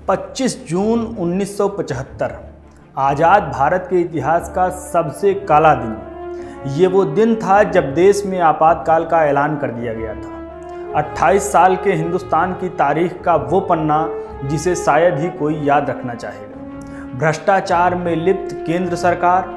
25 जून 1975 आज़ाद भारत के इतिहास का सबसे काला दिन। ये वो दिन था जब देश में आपातकाल का ऐलान कर दिया गया था। 28 साल के हिंदुस्तान की तारीख का वो पन्ना जिसे शायद ही कोई याद रखना चाहेगा। भ्रष्टाचार में लिप्त केंद्र सरकार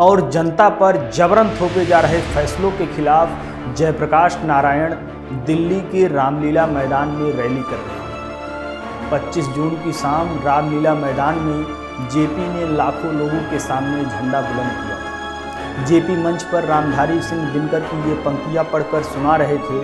और जनता पर जबरन थोपे जा रहे फैसलों के खिलाफ जयप्रकाश नारायण दिल्ली के रामलीला मैदान में रैली कर रहे हैं। 25 जून की शाम रामलीला मैदान में जेपी ने लाखों लोगों के सामने झंडा बुलंद किया था। जेपी मंच पर रामधारी सिंह दिनकर की ये पंक्तियां पढ़कर सुना रहे थे,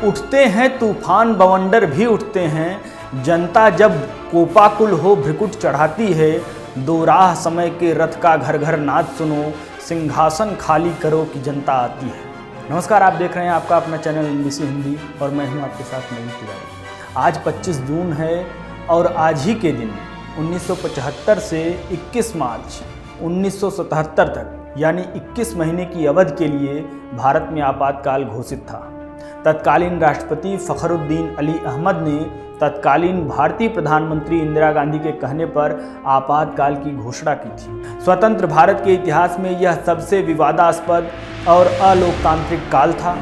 उठते हैं तूफान बवंडर भी उठते हैं, जनता जब कोपाकुल हो भ्रिकुट चढ़ाती है, दो राह समय के रथ का घर घर नाद सुनो, सिंहासन खाली करो कि जनता आती है। नमस्कार, आप देख रहे हैं आपका अपना चैनल एनबीसी हिंदी और मैं हूं आपके साथ नवीन तिवारी। आज 25 जून है और आज ही के दिन 1975 से 21 मार्च 1977 तक यानी 21 महीने की अवधि के लिए भारत में आपातकाल घोषित था। तत्कालीन राष्ट्रपति फखरुद्दीन अली अहमद ने तत्कालीन भारतीय प्रधानमंत्री इंदिरा गांधी के कहने पर आपातकाल की घोषणा की थी। स्वतंत्र भारत के इतिहास में यह सबसे विवादास्पद और अलोकतांत्रिक काल था।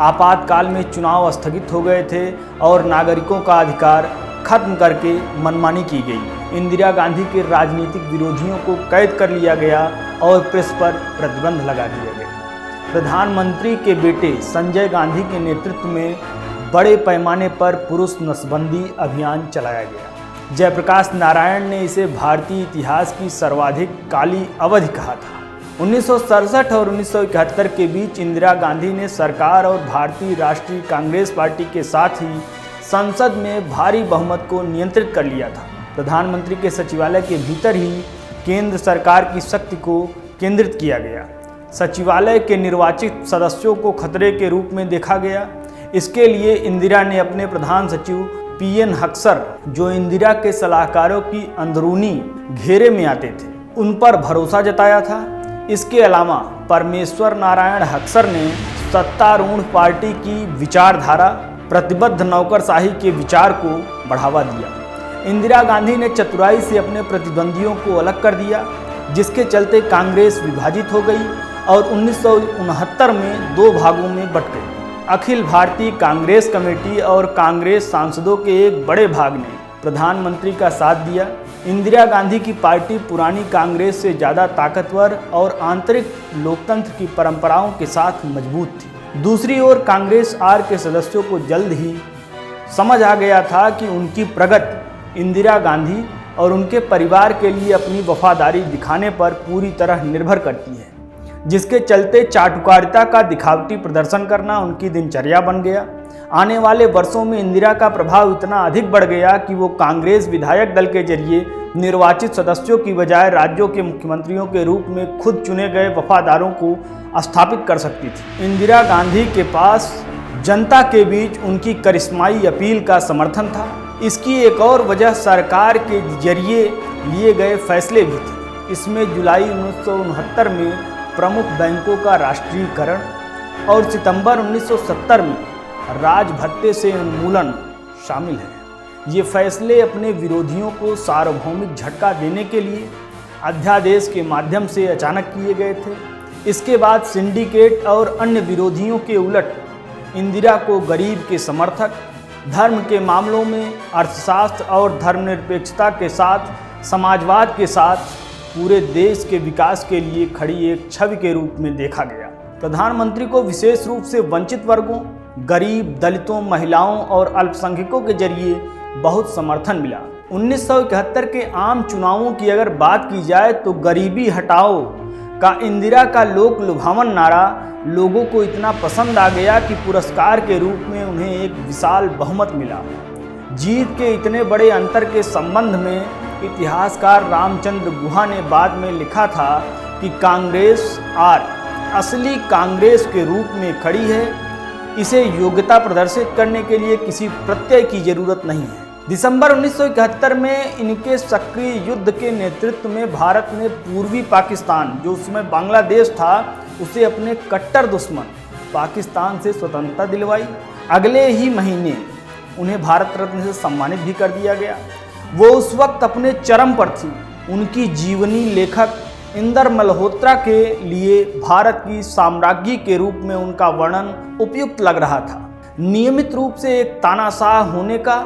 आपातकाल में चुनाव स्थगित हो गए थे और नागरिकों का अधिकार खत्म करके मनमानी की गई। इंदिरा गांधी के राजनीतिक विरोधियों को कैद कर लिया गया और प्रेस पर प्रतिबंध लगा दिया गया। प्रधानमंत्री के बेटे संजय गांधी के नेतृत्व में बड़े पैमाने पर पुरुष नसबंदी अभियान चलाया गया। जयप्रकाश नारायण ने इसे भारतीय इतिहास की सर्वाधिक काली अवधि कहा था। 1967 और 1971 के बीच इंदिरा गांधी ने सरकार और भारतीय राष्ट्रीय कांग्रेस पार्टी के साथ ही संसद में भारी बहुमत को नियंत्रित कर लिया था। प्रधानमंत्री के सचिवालय के भीतर ही केंद्र सरकार की शक्ति को केंद्रित किया गया। सचिवालय के निर्वाचित सदस्यों को खतरे के रूप में देखा गया। इसके लिए इंदिरा ने अपने प्रधान सचिव पीएन हक्सर, जो इंदिरा के सलाहकारों की अंदरूनी घेरे में आते थे, उन पर भरोसा जताया था। इसके अलावा परमेश्वर नारायण हक्सर ने सत्तारूढ़ पार्टी की विचारधारा, प्रतिबद्ध नौकरशाही के विचार को बढ़ावा दिया। इंदिरा गांधी ने चतुराई से अपने प्रतिद्वंदियों को अलग कर दिया, जिसके चलते कांग्रेस विभाजित हो गई और 1969 में दो भागों में बंट गई। अखिल भारतीय कांग्रेस कमेटी और कांग्रेस सांसदों के एक बड़े भाग ने प्रधानमंत्री का साथ दिया। इंदिरा गांधी की पार्टी पुरानी कांग्रेस से ज़्यादा ताकतवर और आंतरिक लोकतंत्र की परंपराओं के साथ मजबूत थी। दूसरी ओर कांग्रेस आर के सदस्यों को जल्द ही समझ आ गया था कि उनकी प्रगति इंदिरा गांधी और उनके परिवार के लिए अपनी वफादारी दिखाने पर पूरी तरह निर्भर करती है, जिसके चलते चाटुकारिता का दिखावटी प्रदर्शन करना उनकी दिनचर्या बन गया। आने वाले वर्षों में इंदिरा का प्रभाव इतना अधिक बढ़ गया कि वो कांग्रेस विधायक दल के जरिए निर्वाचित सदस्यों की बजाय राज्यों के मुख्यमंत्रियों के रूप में खुद चुने गए वफादारों को स्थापित कर सकती थी। इंदिरा गांधी के पास जनता के बीच उनकी करिश्माई अपील का समर्थन था। इसकी एक और वजह सरकार के जरिए लिए गए फैसले भी थे। इसमें जुलाई 1969 में प्रमुख बैंकों का राष्ट्रीयकरण और सितंबर 1970 में राज भत्ते से उन्मूलन शामिल है। ये फैसले अपने विरोधियों को सार्वभौमिक झटका देने के लिए अध्यादेश के माध्यम से अचानक किए गए थे। इसके बाद सिंडिकेट और अन्य विरोधियों के उलट इंदिरा को गरीब के समर्थक, धर्म के मामलों में अर्थशास्त्र और धर्मनिरपेक्षता के साथ समाजवाद के साथ पूरे देश के विकास के लिए खड़ी एक छवि के रूप में देखा गया। प्रधानमंत्री को विशेष रूप से वंचित वर्गों, गरीब, दलितों, महिलाओं और अल्पसंख्यकों के जरिए बहुत समर्थन मिला। 1971 के आम चुनावों की अगर बात की जाए तो गरीबी हटाओ का इंदिरा का लोक लुभावन नारा लोगों को इतना पसंद आ गया कि पुरस्कार के रूप में उन्हें एक विशाल बहुमत मिला। जीत के इतने बड़े अंतर के संबंध में इतिहासकार रामचंद्र गुहा ने बाद में लिखा था कि कांग्रेस आर असली कांग्रेस के रूप में खड़ी है। इसे योग्यता प्रदर्शित करने के लिए किसी प्रत्यय की जरूरत नहीं है। दिसंबर 1971 में इनके सक्रिय युद्ध के नेतृत्व में भारत ने पूर्वी पाकिस्तान, जो उसमें बांग्लादेश था, उसे अपने कट्टर दुश्मन पाकिस्तान से स्वतंत्रता दिलवाई। अगले ही महीने उन्हें भारत रत्न से सम्मानित भी कर दिया गया। वो उस वक्त अपने चरम पर थी। उनकी जीवनी लेखक इंदर मल्होत्रा के लिए भारत की साम्राज्ञी के रूप में उनका वर्णन उपयुक्त लग रहा था। नियमित रूप से एक तानाशाह होने का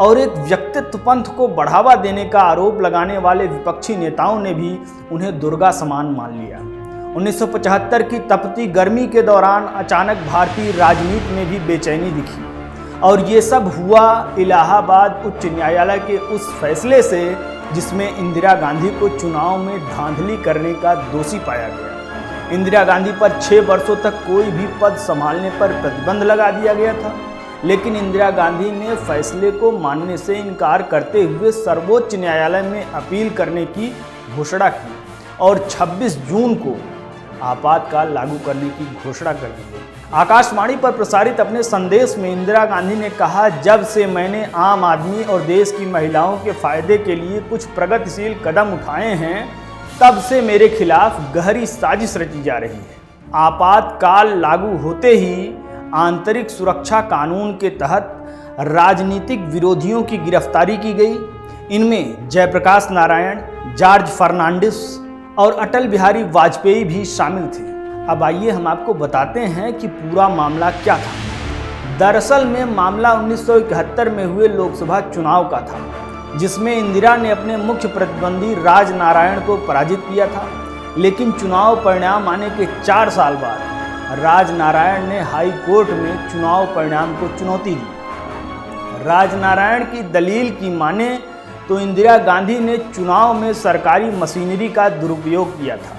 और एक व्यक्तित्व पंथ को बढ़ावा देने का आरोप लगाने वाले विपक्षी नेताओं ने भी उन्हें दुर्गा समान मान लिया। 1975 की तपती गर्मी के दौरान अचानक भारतीय राजनीति में भी बेचैनी दिखी और ये सब हुआ इलाहाबाद उच्च न्यायालय के उस फैसले से जिसमें इंदिरा गांधी को चुनाव में धांधली करने का दोषी पाया गया। इंदिरा गांधी पर 6 वर्षों तक कोई भी पद संभालने पर प्रतिबंध लगा दिया गया था, लेकिन इंदिरा गांधी ने फैसले को मानने से इनकार करते हुए सर्वोच्च न्यायालय में अपील करने की घोषणा की और 26 जून को आपातकाल लागू करने की घोषणा कर दी गई। आकाशवाणी पर प्रसारित अपने संदेश में इंदिरा गांधी ने कहा, जब से मैंने आम आदमी और देश की महिलाओं के फायदे के लिए कुछ प्रगतिशील कदम उठाए हैं, तब से मेरे खिलाफ गहरी साजिश रची जा रही है। आपातकाल लागू होते ही आंतरिक सुरक्षा कानून के तहत राजनीतिक विरोधियों की गिरफ्तारी की गई। इनमें जयप्रकाश नारायण, जॉर्ज फर्नांडिस और अटल बिहारी वाजपेयी भी शामिल थे। अब आइए हम आपको बताते हैं कि पूरा मामला क्या था। दरअसल में मामला 1971 में हुए लोकसभा चुनाव का था, जिसमें इंदिरा ने अपने मुख्य प्रतिद्वंदी राज नारायण को पराजित किया था। लेकिन चुनाव परिणाम आने के 4 साल बाद राज नारायण ने हाई कोर्ट में चुनाव परिणाम को चुनौती दी। राज नारायण की दलील की माने तो इंदिरा गांधी ने चुनाव में सरकारी मशीनरी का दुरुपयोग किया था,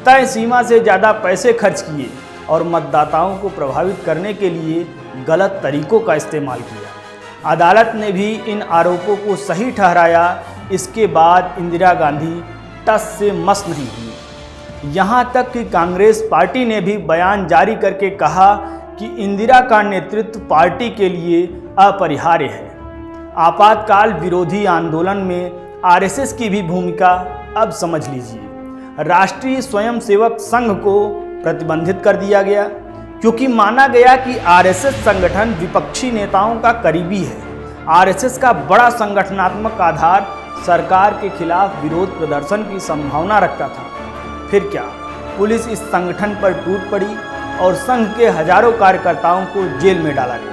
तय सीमा से ज़्यादा पैसे खर्च किए और मतदाताओं को प्रभावित करने के लिए गलत तरीकों का इस्तेमाल किया। अदालत ने भी इन आरोपों को सही ठहराया। इसके बाद इंदिरा गांधी टस से मस नहीं हुई। यहाँ तक कि कांग्रेस पार्टी ने भी बयान जारी करके कहा कि इंदिरा का नेतृत्व पार्टी के लिए अपरिहार्य है। आपातकाल विरोधी आंदोलन में आरएसएस की भी भूमिका अब समझ लीजिए। राष्ट्रीय स्वयंसेवक संघ को प्रतिबंधित कर दिया गया, क्योंकि माना गया कि आरएसएस संगठन विपक्षी नेताओं का करीबी है। आरएसएस का बड़ा संगठनात्मक आधार सरकार के खिलाफ विरोध प्रदर्शन की संभावना रखता था। फिर क्या, पुलिस इस संगठन पर टूट पड़ी और संघ के हजारों कार्यकर्ताओं को जेल में डाला गया।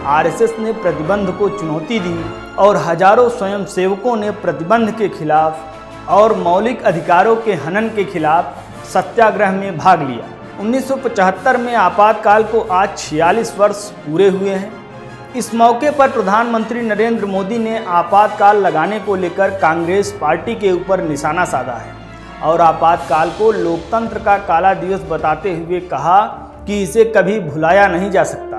आरएसएस ने प्रतिबंध को चुनौती दी और हजारों स्वयंसेवकों ने प्रतिबंध के खिलाफ और मौलिक अधिकारों के हनन के खिलाफ सत्याग्रह में भाग लिया। 1975 में आपातकाल को आज 46 वर्ष पूरे हुए हैं। इस मौके पर प्रधानमंत्री नरेंद्र मोदी ने आपातकाल लगाने को लेकर कांग्रेस पार्टी के ऊपर निशाना साधा है और आपातकाल को लोकतंत्र का काला दिवस बताते हुए कहा कि इसे कभी भुलाया नहीं जा सकता।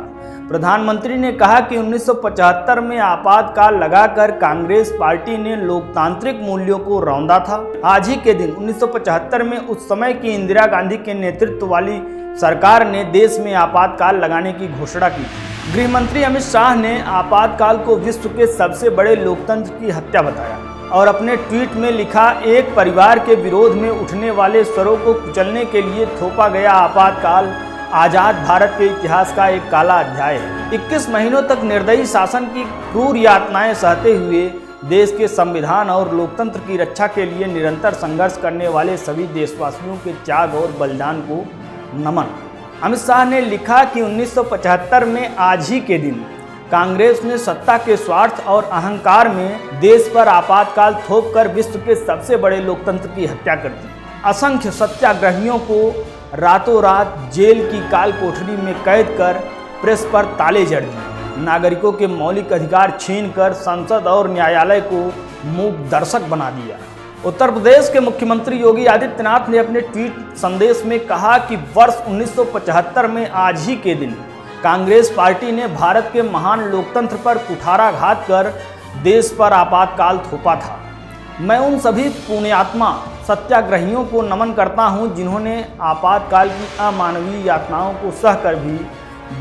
प्रधानमंत्री ने कहा कि 1975 में आपातकाल लगाकर कांग्रेस पार्टी ने लोकतांत्रिक मूल्यों को रौंदा था। आज ही के दिन 1975 में उस समय की इंदिरा गांधी के नेतृत्व वाली सरकार ने देश में आपातकाल लगाने की घोषणा की। गृह मंत्री अमित शाह ने आपातकाल को विश्व के सबसे बड़े लोकतंत्र की हत्या बताया और अपने ट्वीट में लिखा, एक परिवार के विरोध में उठने वाले स्वरों को कुचलने के लिए थोपा गया आपातकाल आज़ाद भारत के इतिहास का एक काला अध्याय है। 21 महीनों तक निर्दयी शासन की क्रूर यातनाएं सहते हुए देश के संविधान और लोकतंत्र की रक्षा के लिए निरंतर संघर्ष करने वाले सभी देशवासियों के त्याग और बलिदान को नमन। अमित शाह ने लिखा कि 1975 में आज ही के दिन कांग्रेस ने सत्ता के स्वार्थ और अहंकार में देश पर आपातकाल थोपकर विश्व के सबसे बड़े लोकतंत्र की हत्या कर दी। असंख्य सत्याग्रहियों को रातों रात जेल की काल कोठरी में कैद कर प्रेस पर ताले जड़ दिए। नागरिकों के मौलिक अधिकार छीनकर संसद और न्यायालय को मूक दर्शक बना दिया। उत्तर प्रदेश के मुख्यमंत्री योगी आदित्यनाथ ने अपने ट्वीट संदेश में कहा कि वर्ष 1975 में आज ही के दिन कांग्रेस पार्टी ने भारत के महान लोकतंत्र पर कुठाराघात कर देश पर आपातकाल थोपा था। मैं उन सभी पुण्यात्मा सत्याग्रहियों को नमन करता हूं जिन्होंने आपातकाल की अमानवीय यातनाओं को सहकर भी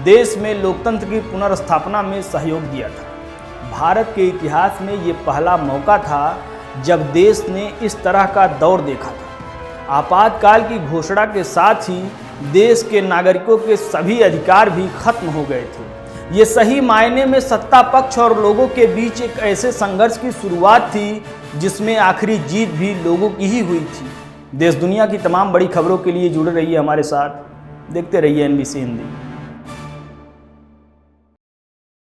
देश में लोकतंत्र की पुनर्स्थापना में सहयोग दिया था। भारत के इतिहास में ये पहला मौका था जब देश ने इस तरह का दौर देखा था। आपातकाल की घोषणा के साथ ही देश के नागरिकों के सभी अधिकार भी खत्म हो गए थे। ये सही मायने में सत्ता पक्ष और लोगों के बीच एक ऐसे संघर्ष की शुरुआत थी जिसमें आखिरी जीत भी लोगों की ही हुई थी। देश दुनिया की तमाम बड़ी खबरों के लिए जुड़े रहिए हमारे साथ, देखते रहिए NBC हिंदी।